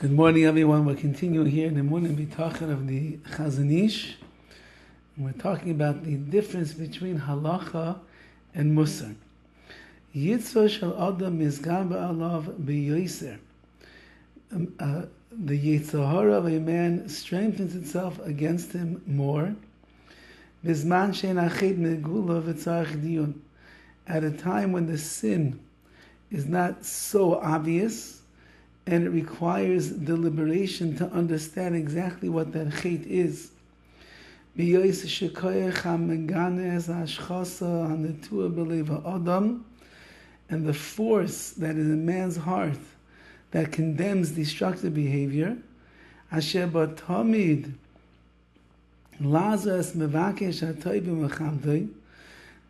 Good morning, everyone. We're continuing here in the EMUNAH Bitachon of the Chazon Ish. We're talking about the difference between halacha and musar. Yitzvah shel adam mizgam ba'alav b'yoser. The Yetzer Hara of a man strengthens itself against him more. Bizman she'en ached megula v'tzarich diyun. At a time when the sin is not so obvious, and it requires deliberation to understand exactly what that chet is. And the force that is in man's heart that condemns destructive behavior,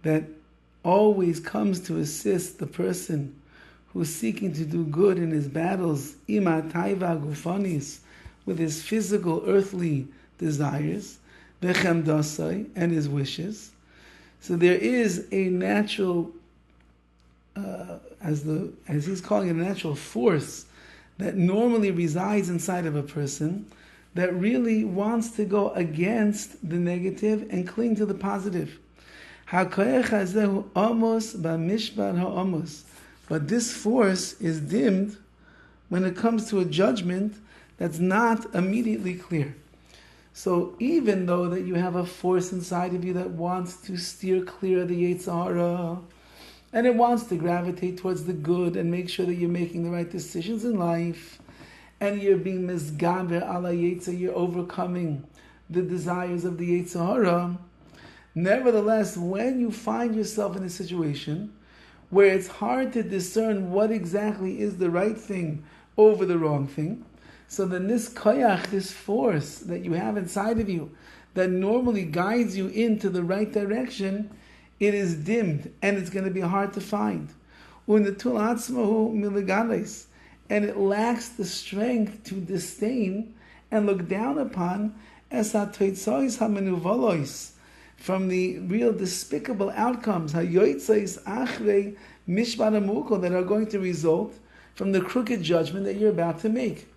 that always comes to assist the person who's seeking to do good in his battles, with his physical, earthly desires, and his wishes. So there is a natural, as he's calling it, a natural force that normally resides inside of a person that really wants to go against the negative and cling to the positive. But this force is dimmed when it comes to a judgment that's not immediately clear. So even though that you have a force inside of you that wants to steer clear of the Yetzer Hara, and it wants to gravitate towards the good and make sure that you're making the right decisions in life, and you're being mizgaber ala Yetzer, you're overcoming the desires of the Yetzer Hara, nevertheless, when you find yourself in a situation where it's hard to discern what exactly is the right thing over the wrong thing, so then this koyach, this force that you have inside of you that normally guides you into the right direction, it is dimmed and it's going to be hard to find. And it lacks the strength to disdain and look down upon from the real despicable outcomes that are going to result from the crooked judgment that you're about to make.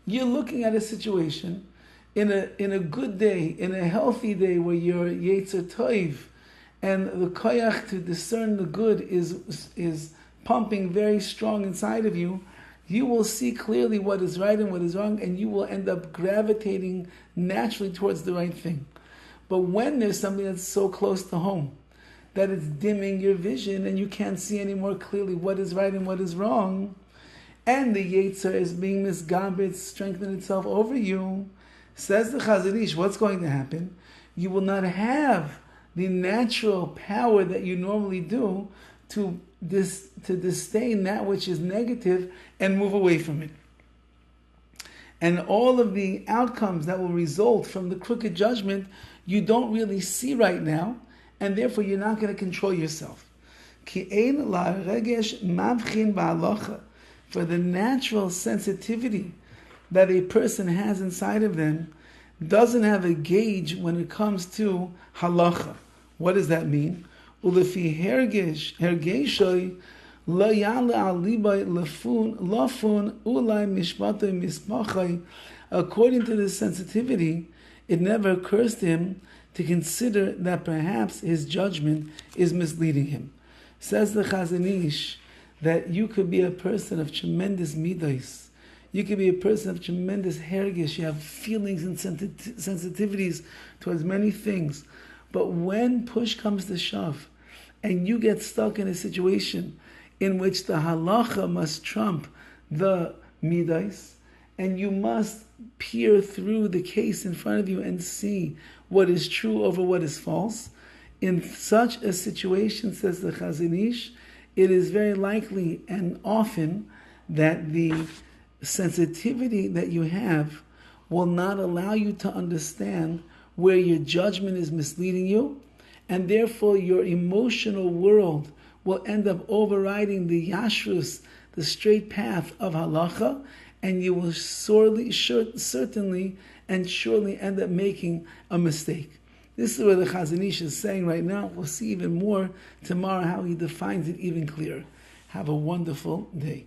You're looking at a situation in a good day, in a healthy day, where your Yetzer Tov and the koyach to discern the good is pumping very strong inside of you. You will see clearly what is right and what is wrong, and you will end up gravitating naturally towards the right thing. But when there's something that's so close to home that it's dimming your vision and you can't see any more clearly what is right and what is wrong, and the Yetzer is being misgaber, it's strengthening itself over you, says the Chazon Ish, what's going to happen? You will not have the natural power that you normally do to disdain that which is negative and move away from it. And all of the outcomes that will result from the crooked judgment, you don't really see right now, and therefore you're not going to control yourself. For the natural sensitivity that a person has inside of them doesn't have a gauge when it comes to halacha. What does that mean? According to this sensitivity, it never occurs to him to consider that perhaps his judgment is misleading him. Says the Chazon Ish that you could be a person of tremendous Middos. You could be a person of tremendous hergish. You have feelings and sensitivities towards many things. But when push comes to shove, and you get stuck in a situation in which the halacha must trump the Middos, and you must peer through the case in front of you and see what is true over what is false, in such a situation, says the Chazon Ish, it is very likely and often that the sensitivity that you have will not allow you to understand where your judgment is misleading you, and therefore your emotional world will end up overriding the yashrus, the straight path of halacha, and you will certainly and surely end up making a mistake. This is where the Chazon Ish is saying right now. We'll see even more tomorrow how he defines it even clearer. Have a wonderful day.